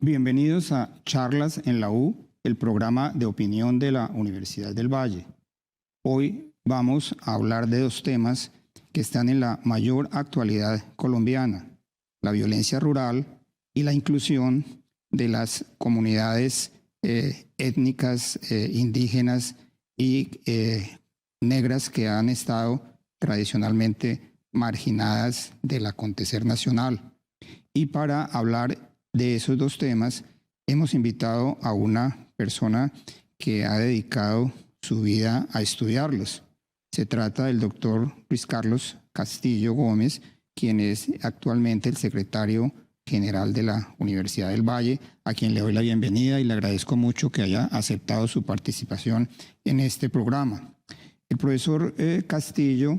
Bienvenidos a Charlas en la U, el programa de opinión de la Universidad del Valle. Hoy vamos a hablar de dos temas que están en la mayor actualidad colombiana: la violencia rural y la inclusión de las comunidades étnicas, indígenas y negras que han estado tradicionalmente marginadas del acontecer nacional. Y para hablar de esos dos temas, hemos invitado a una persona que ha dedicado su vida a estudiarlos. Se trata del doctor Luis Carlos Castillo Gómez, quien es actualmente el secretario general de la Universidad del Valle, a quien le doy la bienvenida y le agradezco mucho que haya aceptado su participación en este programa. El profesor Castillo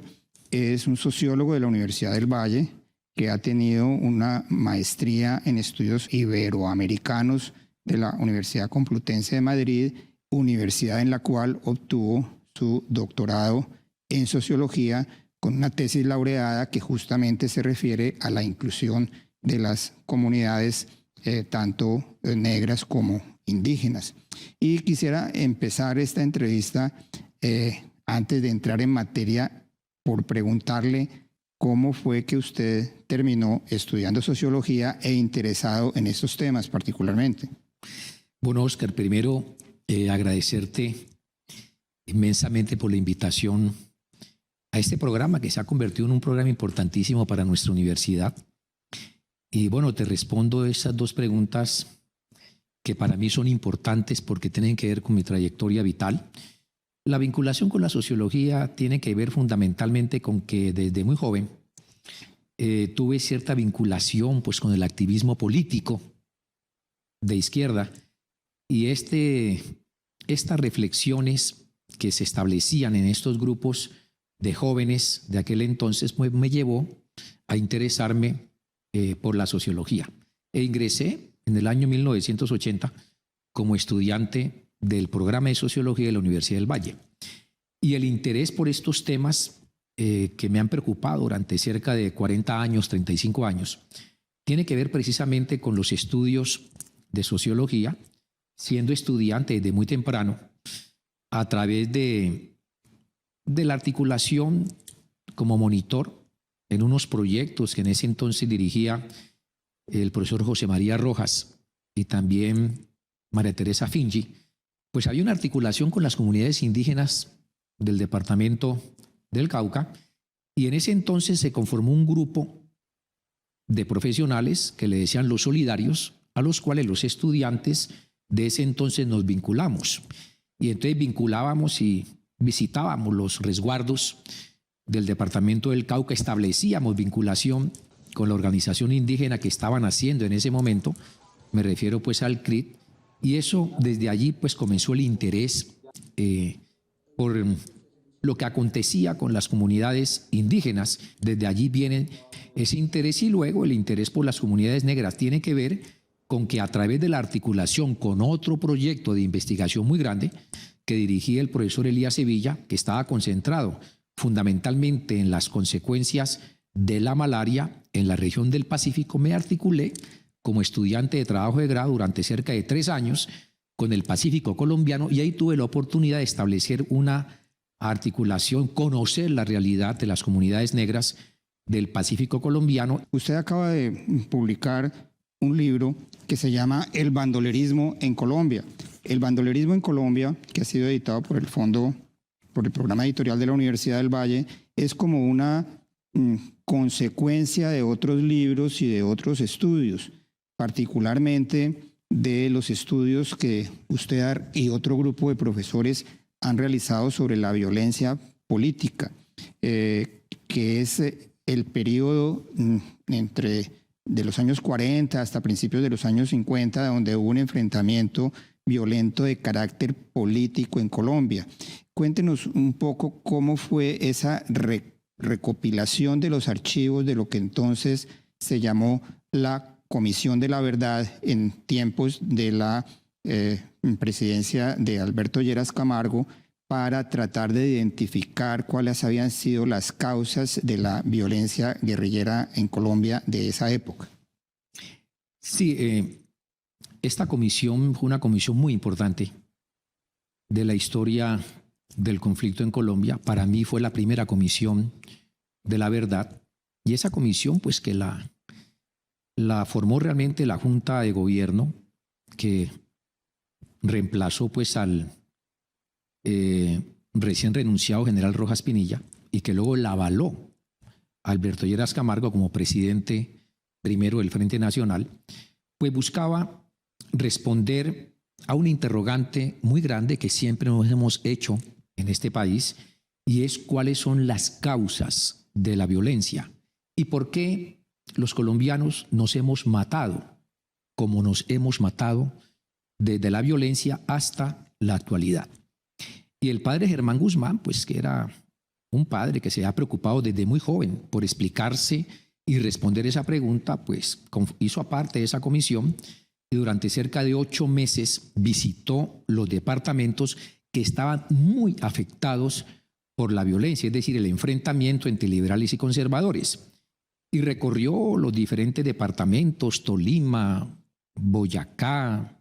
es un sociólogo de la Universidad del Valle, que ha tenido una maestría en estudios iberoamericanos de la Universidad Complutense de Madrid, universidad en la cual obtuvo su doctorado en sociología con una tesis laureada que justamente se refiere a la inclusión de las comunidades tanto negras como indígenas. Y quisiera empezar esta entrevista antes de entrar en materia por preguntarle ¿cómo fue que usted terminó estudiando sociología e interesado en estos temas particularmente? Bueno, Oscar, primero agradecerte inmensamente por la invitación a este programa que se ha convertido en un programa importantísimo para nuestra universidad. Y bueno, te respondo esas dos preguntas que para mí son importantes porque tienen que ver con mi trayectoria vital. La vinculación con la sociología tiene que ver fundamentalmente con que desde muy joven tuve cierta vinculación pues, con el activismo político de izquierda y estas reflexiones que se establecían en estos grupos de jóvenes de aquel entonces pues, me llevó a interesarme por la sociología. E ingresé en el año 1980 como estudiante del programa de sociología de la Universidad del Valle. Y el interés por estos temas que me han preocupado durante cerca de 40 años, 35 años, tiene que ver precisamente con los estudios de sociología, siendo estudiante desde muy temprano, a través de la articulación como monitor en unos proyectos que en ese entonces dirigía el profesor José María Rojas y también María Teresa Fingi. Pues había una articulación con las comunidades indígenas del departamento del Cauca y en ese entonces se conformó un grupo de profesionales que le decían los solidarios, a los cuales los estudiantes de ese entonces nos vinculamos. Y entonces vinculábamos y visitábamos los resguardos del departamento del Cauca, establecíamos vinculación con la organización indígena que estaban haciendo en ese momento, me refiero pues al CRIT. Y eso, desde allí, pues comenzó el interés por lo que acontecía con las comunidades indígenas. Desde allí viene ese interés y luego el interés por las comunidades negras tiene que ver con que a través de la articulación con otro proyecto de investigación muy grande que dirigía el profesor Elías Sevilla, que estaba concentrado fundamentalmente en las consecuencias de la malaria en la región del Pacífico, me articulé como estudiante de trabajo de grado durante cerca de 3 años con el Pacífico colombiano y ahí tuve la oportunidad de establecer una articulación, conocer la realidad de las comunidades negras del Pacífico colombiano. Usted acaba de publicar un libro que se llama El bandolerismo en Colombia. El bandolerismo en Colombia, que ha sido editado por el programa editorial de la Universidad del Valle, es como una consecuencia de otros libros y de otros estudios, particularmente de los estudios que usted y otro grupo de profesores han realizado sobre la violencia política, que es el periodo entre de los años 40 hasta principios de los años 50, donde hubo un enfrentamiento violento de carácter político en Colombia. Cuéntenos un poco cómo fue esa recopilación de los archivos de lo que entonces se llamó la Comisión de la Verdad en tiempos de la presidencia de Alberto Lleras Camargo, para tratar de identificar cuáles habían sido las causas de la violencia guerrillera en Colombia de esa época. Sí, esta comisión fue una comisión muy importante de la historia del conflicto en Colombia. Para mí fue la primera comisión de la verdad, y esa comisión pues que la formó realmente la Junta de Gobierno, que reemplazó pues al recién renunciado general Rojas Pinilla, y que luego la avaló Alberto Lleras Camargo como presidente primero del Frente Nacional, pues buscaba responder a un interrogante muy grande que siempre nos hemos hecho en este país, y es cuáles son las causas de la violencia y por qué los colombianos nos hemos matado como nos hemos matado desde la violencia hasta la actualidad. Y el padre Germán Guzmán, pues que era un padre que se ha preocupado desde muy joven por explicarse y responder esa pregunta, pues hizo aparte de esa comisión y durante cerca de 8 meses visitó los departamentos que estaban muy afectados por la violencia, es decir, el enfrentamiento entre liberales y conservadores. Y recorrió los diferentes departamentos, Tolima, Boyacá,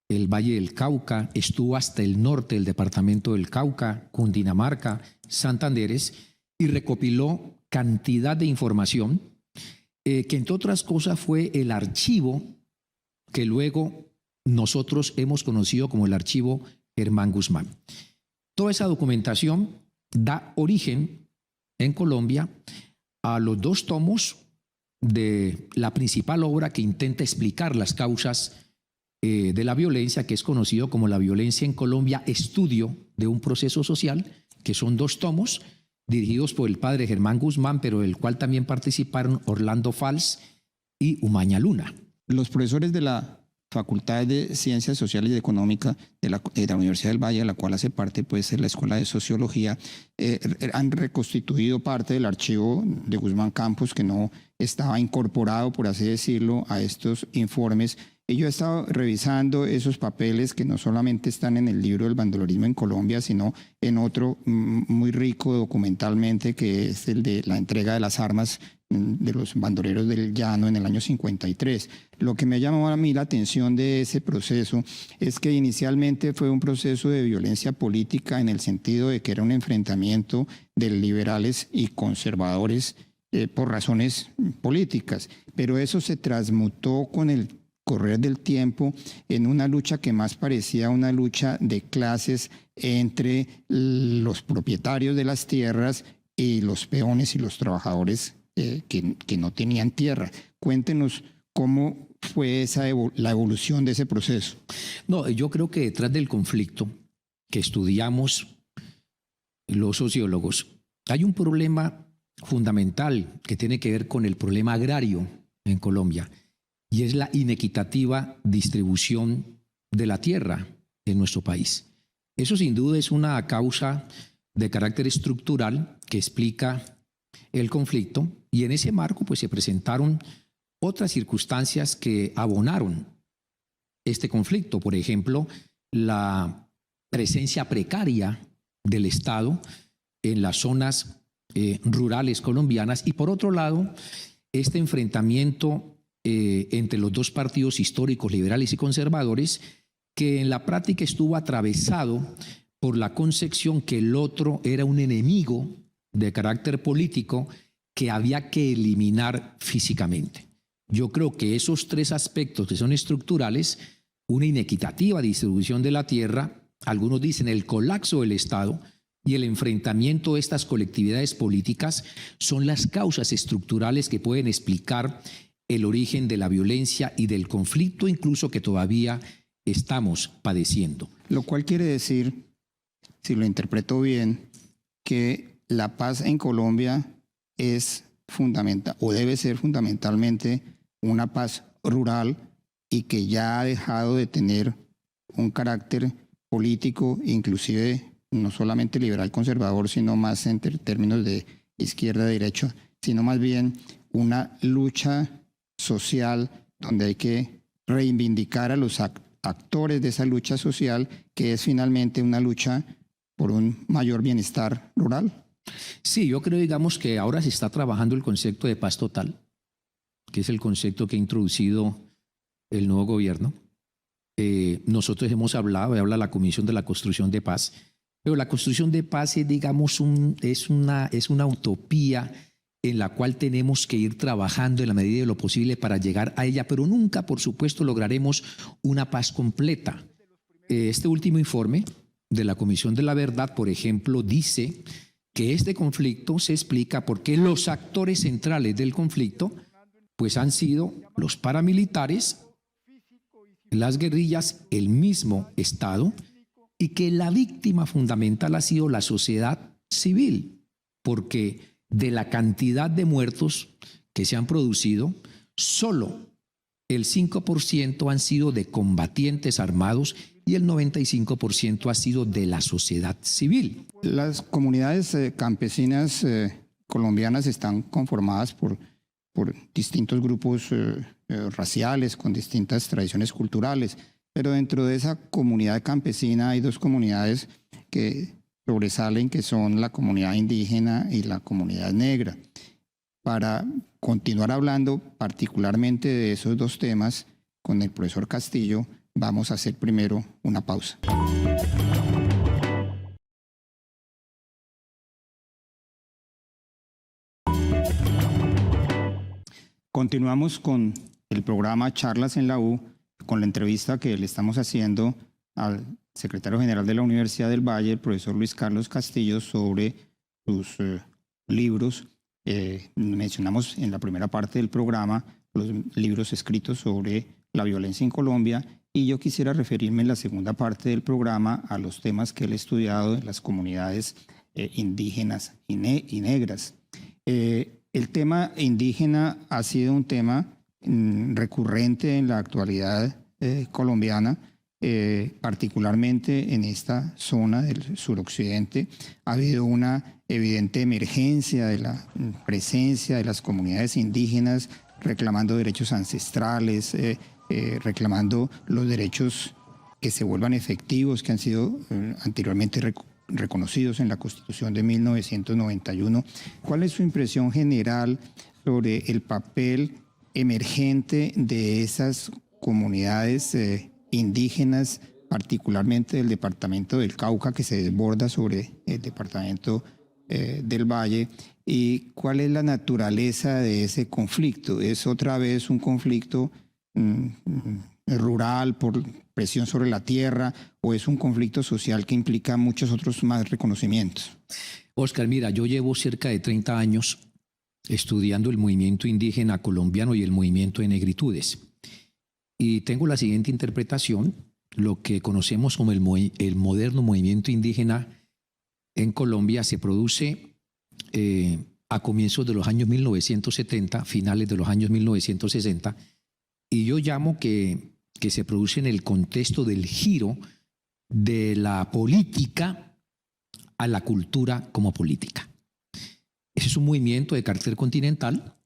el Valle del Cauca, estuvo hasta el norte del departamento del Cauca, Cundinamarca, Santanderes, y recopiló cantidad de información que entre otras cosas fue el archivo que luego nosotros hemos conocido como el archivo Germán Guzmán. Toda esa documentación da origen en Colombia a los 2 tomos de la principal obra que intenta explicar las causas de la violencia, que es conocido como La violencia en Colombia, estudio de un proceso social, que son 2 tomos dirigidos por el padre Germán Guzmán, pero del cual también participaron Orlando Fals y Umaña Luna. Los profesores de la Facultad de Ciencias Sociales y Económicas de la Universidad del Valle, a la cual hace parte pues la Escuela de Sociología, han reconstituido parte del archivo de Guzmán Campos que no estaba incorporado, por así decirlo, a estos informes. Y yo he estado revisando esos papeles que no solamente están en el libro del bandolerismo en Colombia, sino en otro muy rico documentalmente, que es el de la entrega de las armas de los bandoleros del Llano en el año 53. Lo que me llamó a mí la atención de ese proceso es que inicialmente fue un proceso de violencia política en el sentido de que era un enfrentamiento de liberales y conservadores por razones políticas, pero eso se transmutó con el correr del tiempo en una lucha que más parecía una lucha de clases entre los propietarios de las tierras y los peones y los trabajadores que no tenían tierra. Cuéntenos cómo fue la evolución de ese proceso. No, yo creo que detrás del conflicto que estudiamos los sociólogos hay un problema fundamental que tiene que ver con el problema agrario en Colombia, y es la inequitativa distribución de la tierra en nuestro país. Eso sin duda es una causa de carácter estructural que explica el conflicto, y en ese marco pues se presentaron otras circunstancias que abonaron este conflicto. Por ejemplo, la presencia precaria del Estado en las zonas rurales colombianas, y por otro lado, este enfrentamiento entre los 2 partidos históricos, liberales y conservadores, que en la práctica estuvo atravesado por la concepción que el otro era un enemigo de carácter político que había que eliminar físicamente. Yo creo que esos 3 aspectos que son estructurales, una inequitativa distribución de la tierra, algunos dicen el colapso del Estado, y el enfrentamiento de estas colectividades políticas, son las causas estructurales que pueden explicar el origen de la violencia y del conflicto, incluso que todavía estamos padeciendo. Lo cual quiere decir, si lo interpreto bien, que la paz en Colombia es fundamental o debe ser fundamentalmente una paz rural, y que ya ha dejado de tener un carácter político, inclusive no solamente liberal conservador, sino más en términos de izquierda-derecha, sino más bien una lucha social donde hay que reivindicar a los actores de esa lucha social, que es finalmente una lucha por un mayor bienestar rural. Sí, yo creo, digamos, que ahora se está trabajando el concepto de paz total, que es el concepto que ha introducido el nuevo gobierno, nosotros hemos hablado, habla la Comisión de la Construcción de Paz, pero la construcción de paz es, digamos, es una utopía en la cual tenemos que ir trabajando en la medida de lo posible para llegar a ella, pero nunca, por supuesto, lograremos una paz completa. Este último informe de la Comisión de la Verdad, por ejemplo, dice que este conflicto se explica porque los actores centrales del conflicto pues han sido los paramilitares, las guerrillas, el mismo Estado, y que la víctima fundamental ha sido la sociedad civil, porque de la cantidad de muertos que se han producido, solo el 5% han sido de combatientes armados y el 95% ha sido de la sociedad civil. Las comunidades campesinas colombianas están conformadas por distintos grupos raciales con distintas tradiciones culturales, pero dentro de esa comunidad campesina hay dos comunidades que sobresalen, que son la comunidad indígena y la comunidad negra. Para continuar hablando particularmente de esos dos temas con el profesor Castillo, vamos a hacer primero una pausa. Continuamos con el programa Charlas en la U, con la entrevista que le estamos haciendo al secretario general de la Universidad del Valle, el profesor Luis Carlos Castillo, sobre sus libros. Mencionamos en la primera parte del programa los libros escritos sobre la violencia en Colombia, y yo quisiera referirme en la segunda parte del programa a los temas que él ha estudiado en las comunidades indígenas y negras. El tema indígena ha sido un tema recurrente en la actualidad colombiana, particularmente en esta zona del suroccidente. Ha habido una evidente emergencia de la presencia de las comunidades indígenas reclamando derechos ancestrales, reclamando los derechos que se vuelvan efectivos, que han sido anteriormente reconocidos en la Constitución de 1991. ¿Cuál es su impresión general sobre el papel emergente de esas comunidades indígenas, particularmente del departamento del Cauca, que se desborda sobre el departamento del Valle? ¿Y cuál es la naturaleza de ese conflicto? ¿Es otra vez un conflicto rural por presión sobre la tierra, o es un conflicto social que implica muchos otros más reconocimientos? Oscar, mira, yo llevo cerca de 30 años estudiando el movimiento indígena colombiano y el movimiento de negritudes. Y tengo la siguiente interpretación: lo que conocemos como el moderno movimiento indígena en Colombia se produce a comienzos de los años 1970, finales de los años 1960, y yo llamo que se produce en el contexto del giro de la política a la cultura como política. Ese es un movimiento de carácter continental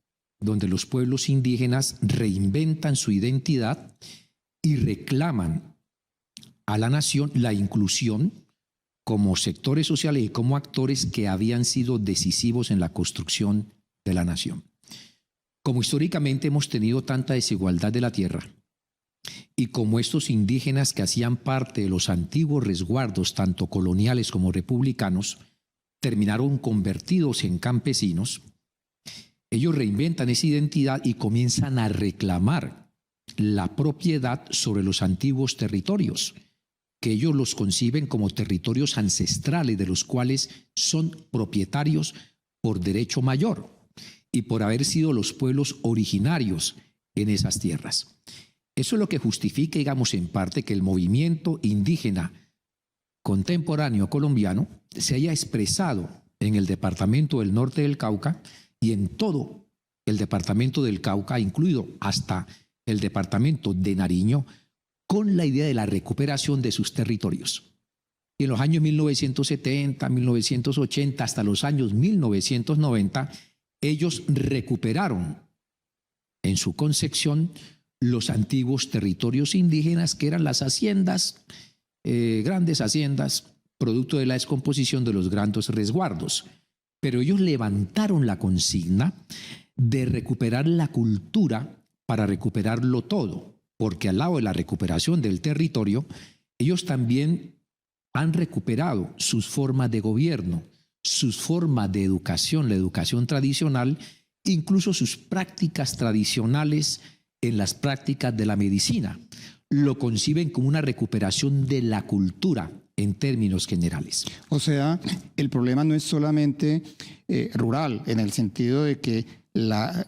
donde los pueblos indígenas reinventan su identidad y reclaman a la nación la inclusión como sectores sociales y como actores que habían sido decisivos en la construcción de la nación. Como históricamente hemos tenido tanta desigualdad de la tierra, y como estos indígenas que hacían parte de los antiguos resguardos, tanto coloniales como republicanos, terminaron convertidos en campesinos, ellos reinventan esa identidad y comienzan a reclamar la propiedad sobre los antiguos territorios, que ellos los conciben como territorios ancestrales de los cuales son propietarios por derecho mayor y por haber sido los pueblos originarios en esas tierras. Eso es lo que justifica, digamos, en parte que el movimiento indígena contemporáneo colombiano se haya expresado en el departamento del norte del Cauca y en todo el departamento del Cauca, incluido hasta el departamento de Nariño, con la idea de la recuperación de sus territorios. Y en los años 1970, 1980, hasta los años 1990, ellos recuperaron en su concepción los antiguos territorios indígenas, que eran las haciendas, grandes haciendas, producto de la descomposición de los grandes resguardos. Pero ellos levantaron la consigna de recuperar la cultura para recuperarlo todo. porque al lado de la recuperación del territorio, ellos también han recuperado sus formas de gobierno, sus formas de educación, la educación tradicional, incluso sus prácticas tradicionales en las prácticas de la medicina. Lo conciben como una recuperación de la cultura en términos generales. O sea, el problema no es solamente rural, en el sentido de que la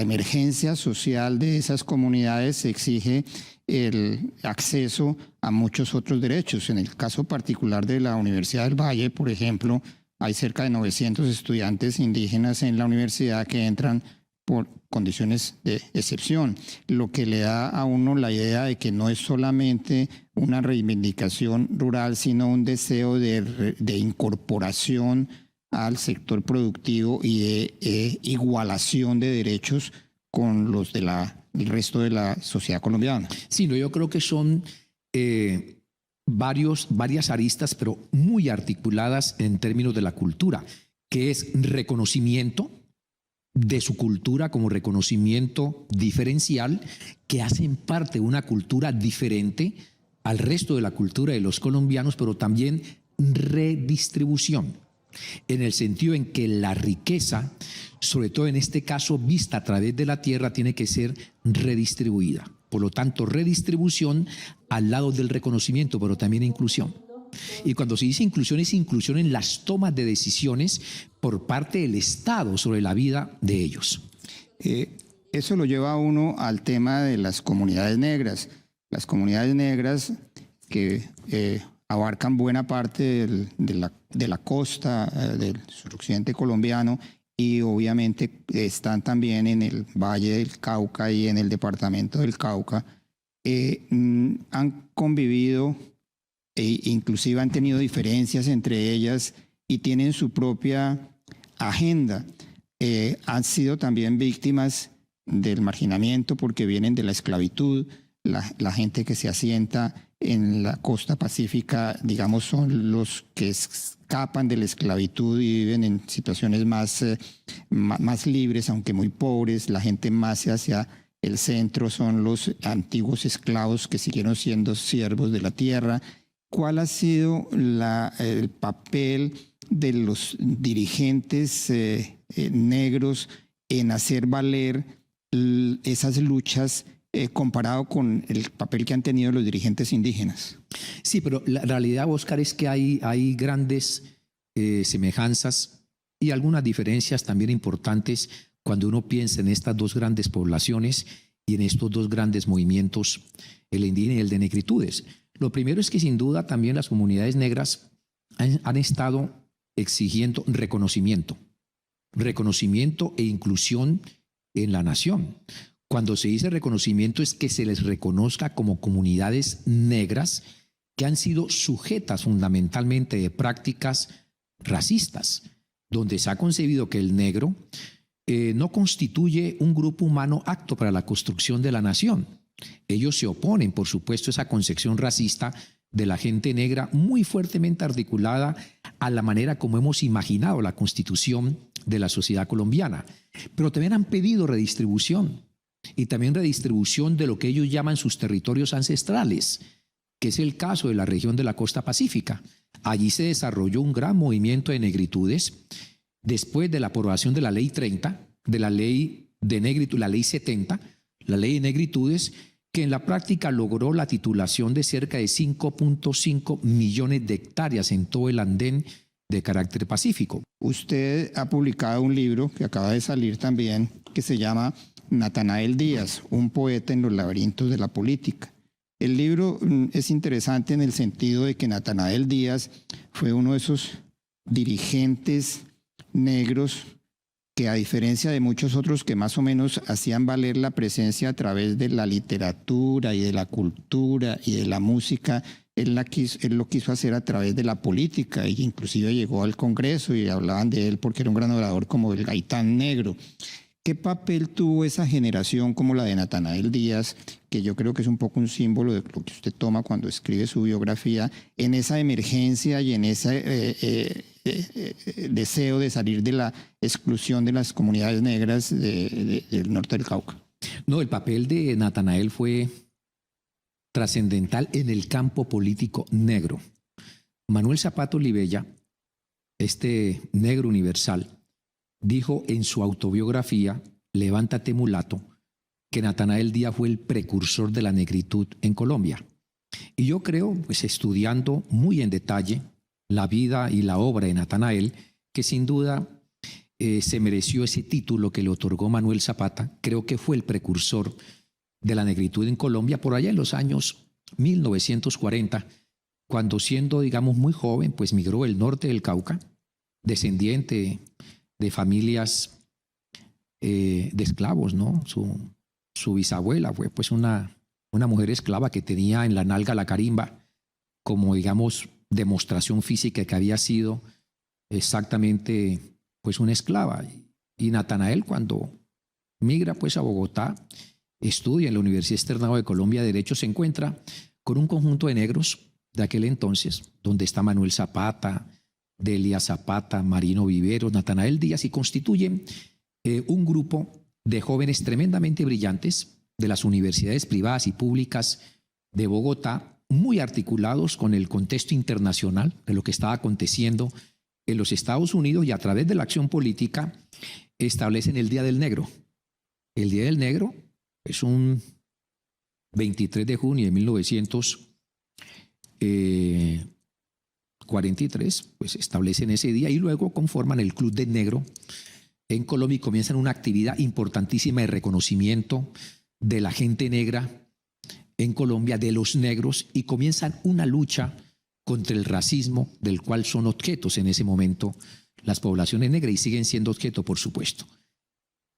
emergencia social de esas comunidades exige el acceso a muchos otros derechos. En el caso particular de la Universidad del Valle, por ejemplo, hay cerca de 900 estudiantes indígenas en la universidad que entran por condiciones de excepción, lo que le da a uno la idea de que no es solamente una reivindicación rural, sino un deseo de incorporación al sector productivo y de igualación de derechos con los del resto de la sociedad colombiana. Sí, no, yo creo que son varias aristas, pero muy articuladas en términos de la cultura, que es reconocimiento de su cultura como reconocimiento diferencial, que hacen parte de una cultura diferente al resto de la cultura de los colombianos, pero también redistribución, en el sentido en que la riqueza, sobre todo en este caso vista a través de la tierra, tiene que ser redistribuida. Por lo tanto, redistribución al lado del reconocimiento, pero también inclusión. Y cuando se dice inclusión, es inclusión en las tomas de decisiones por parte del Estado sobre la vida de ellos. Eso lo lleva a uno al tema de las comunidades negras. Las comunidades negras que abarcan buena parte de la costa del suroccidente colombiano y obviamente están también en el Valle del Cauca y en el departamento del Cauca, han convivido e inclusive han tenido diferencias entre ellas y tienen su propia agenda. Han sido también víctimas del marginamiento porque vienen de la esclavitud. La gente que se asienta en la costa pacífica, digamos, son los que escapan de la esclavitud y viven en situaciones más libres, aunque muy pobres. La gente más hacia el centro son los antiguos esclavos que siguieron siendo siervos de la tierra. ¿Cuál ha sido el papel de los dirigentes negros en hacer valer esas luchas comparado con el papel que han tenido los dirigentes indígenas? Sí, pero la realidad, Oscar, es que hay grandes semejanzas y algunas diferencias también importantes cuando uno piensa en estas dos grandes poblaciones y en estos dos grandes movimientos, el indígena y el de negritudes. Lo primero es que sin duda también las comunidades negras han estado exigiendo reconocimiento e inclusión en la nación. Cuando se dice reconocimiento es que se les reconozca como comunidades negras que han sido sujetas fundamentalmente de prácticas racistas, donde se ha concebido que el negro no constituye un grupo humano apto para la construcción de la nación. Ellos se oponen, por supuesto, a esa concepción racista de la gente negra muy fuertemente articulada a la manera como hemos imaginado la constitución de la sociedad colombiana. Pero también han pedido redistribución y también redistribución de lo que ellos llaman sus territorios ancestrales, que es el caso de la región de la costa pacífica. Allí se desarrolló un gran movimiento de negritudes después de la aprobación de la ley 30, de la ley de negritud, la ley 70, la ley de negritudes, que en la práctica logró la titulación de cerca de 5.5 millones de hectáreas en todo el andén de carácter pacífico. Usted ha publicado un libro que acaba de salir también, que se llama Natanael Díaz, un poeta en los laberintos de la política. El libro es interesante en el sentido de que Natanael Díaz fue uno de esos dirigentes negros que, a diferencia de muchos otros que más o menos hacían valer la presencia a través de la literatura y de la cultura y de la música, él lo quiso hacer a través de la política, e inclusive llegó al Congreso y hablaban de él porque era un gran orador como el Gaitán Negro. ¿Qué papel tuvo esa generación como la de Natanael Díaz, que yo creo que es un poco un símbolo de lo que usted toma cuando escribe su biografía, en esa emergencia y en ese deseo de salir de la exclusión de las comunidades negras del norte del Cauca? No, el papel de Natanael fue trascendental en el campo político negro. Manuel Zapata Olivella, este negro universal, dijo en su autobiografía, Levántate mulato, que Natanael Díaz fue el precursor de la negritud en Colombia. Y yo creo, pues estudiando muy en detalle la vida y la obra de Natanael, que sin duda se mereció ese título que le otorgó Manuel Zapata. Creo que fue el precursor de la negritud en Colombia por allá en los años 1940, cuando siendo, digamos, muy joven, pues migró del norte del Cauca, descendiente de familias de esclavos, ¿no? Su bisabuela fue pues una mujer esclava que tenía en la nalga la carimba como, digamos, demostración física que había sido exactamente pues una esclava. Y Natanael, cuando migra pues a Bogotá, estudia en la Universidad Externado de Colombia Derecho, se encuentra con un conjunto de negros de aquel entonces, donde está Manuel Zapata, Delia Zapata, Marino Viveros, Natanael Díaz, y constituyen un grupo de jóvenes tremendamente brillantes de las universidades privadas y públicas de Bogotá, muy articulados con el contexto internacional de lo que estaba aconteciendo en los Estados Unidos, y a través de la acción política establecen el Día del Negro. El Día del Negro es un 23 de junio de 1943, pues establecen ese día y luego conforman el Club del Negro en Colombia y comienzan una actividad importantísima de reconocimiento de la gente negra en Colombia, de los negros, y comienzan una lucha contra el racismo del cual son objetos en ese momento las poblaciones negras y siguen siendo objeto, por supuesto.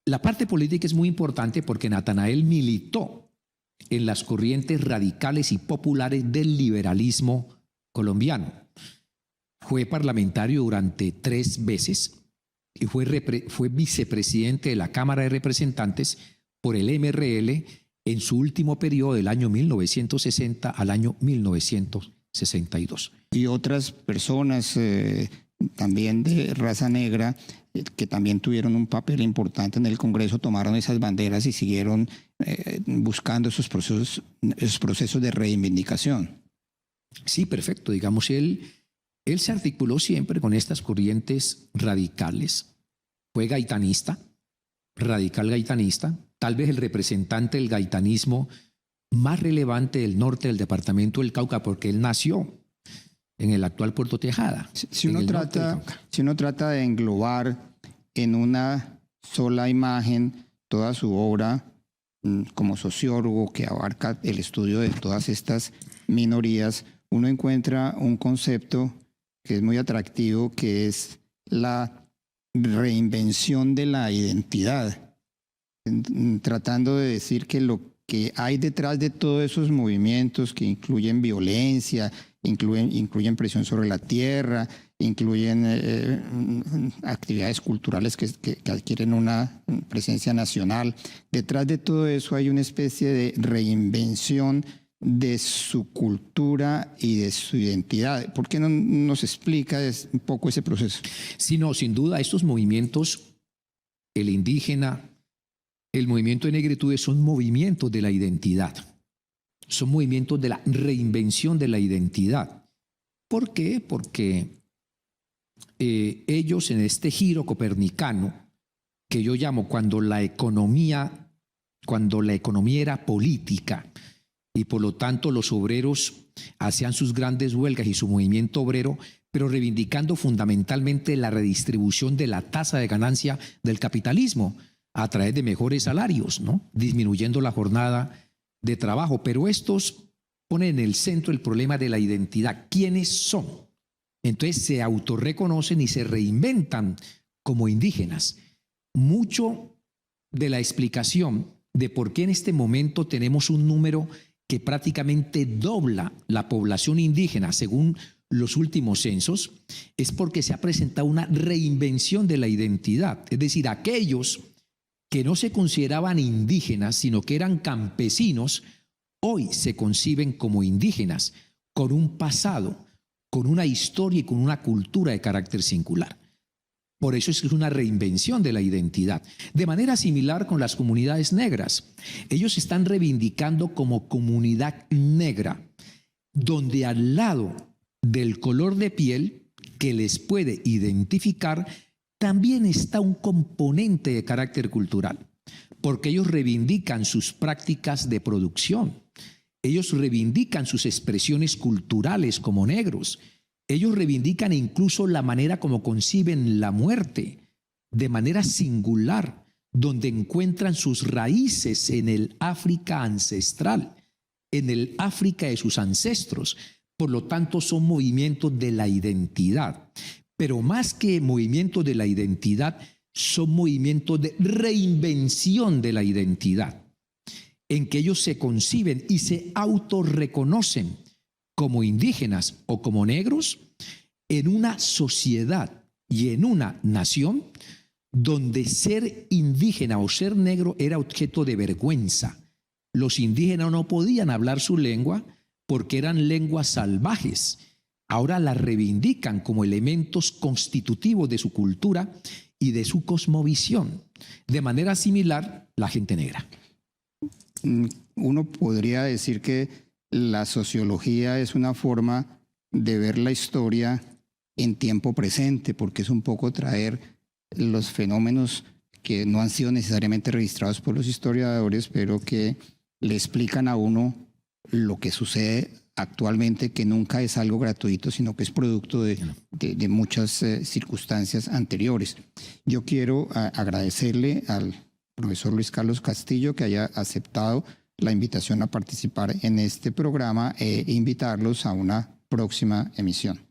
La parte política es muy importante porque Natanael militó en las corrientes radicales y populares del liberalismo colombiano. Fue parlamentario durante 3 veces y fue vicepresidente de la Cámara de Representantes por el MRL en su último periodo del año 1960 al año 1962. Y otras personas también de raza negra que también tuvieron un papel importante en el Congreso, tomaron esas banderas y siguieron buscando esos procesos de reivindicación. Sí, perfecto. Digamos, él se articuló siempre con estas corrientes radicales. Fue gaitanista, radical gaitanista, tal vez el representante del gaitanismo más relevante del norte del departamento del Cauca, porque él nació en el actual Puerto Tejada. Si uno trata de englobar en una sola imagen toda su obra como sociólogo que abarca el estudio de todas estas minorías, uno encuentra un concepto que es muy atractivo, que es la reinvención de la identidad, tratando de decir que lo que hay detrás de todos esos movimientos que incluyen violencia, incluyen presión sobre la tierra, incluyen actividades culturales que adquieren una presencia nacional. Detrás de todo eso hay una especie de reinvención de su cultura y de su identidad. ¿Por qué no nos explica un poco ese proceso? Sí, no, sin duda, estos movimientos, el indígena, el movimiento de negritudes, son movimientos de la identidad. Son movimientos de la reinvención de la identidad. ¿Por qué? Porque ellos en este giro copernicano, que yo llamo cuando la economía era política, y por lo tanto los obreros hacían sus grandes huelgas y su movimiento obrero, pero reivindicando fundamentalmente la redistribución de la tasa de ganancia del capitalismo a través de mejores salarios, ¿no? Disminuyendo la jornada de trabajo. Pero estos ponen en el centro el problema de la identidad. ¿Quiénes son? Entonces se autorreconocen y se reinventan como indígenas. Mucho de la explicación de por qué en este momento tenemos un número que prácticamente dobla la población indígena según los últimos censos, es porque se ha presentado una reinvención de la identidad. Es decir, aquellos que no se consideraban indígenas, sino que eran campesinos, hoy se conciben como indígenas, con un pasado, con una historia y con una cultura de carácter singular. Por eso es que es una reinvención de la identidad. De manera similar con las comunidades negras. Ellos se están reivindicando como comunidad negra, donde al lado del color de piel que les puede identificar, también está un componente de carácter cultural, porque ellos reivindican sus prácticas de producción, ellos reivindican sus expresiones culturales como negros, ellos reivindican incluso la manera como conciben la muerte, de manera singular, donde encuentran sus raíces en el África ancestral, en el África de sus ancestros. Por lo tanto, son movimientos de la identidad. Pero más que movimientos de la identidad, son movimientos de reinvención de la identidad, en que ellos se conciben y se autorreconocen como indígenas o como negros en una sociedad y en una nación donde ser indígena o ser negro era objeto de vergüenza. Los indígenas no podían hablar su lengua porque eran lenguas salvajes. Ahora las reivindican como elementos constitutivos de su cultura y de su cosmovisión. De manera similar, la gente negra. Uno podría decir que la sociología es una forma de ver la historia en tiempo presente, porque es un poco traer los fenómenos que no han sido necesariamente registrados por los historiadores, pero que le explican a uno lo que sucede actualmente, que nunca es algo gratuito, sino que es producto de muchas circunstancias anteriores. Yo quiero agradecerle al profesor Luis Carlos Castillo que haya aceptado la invitación a participar en este programa e invitarlos a una próxima emisión.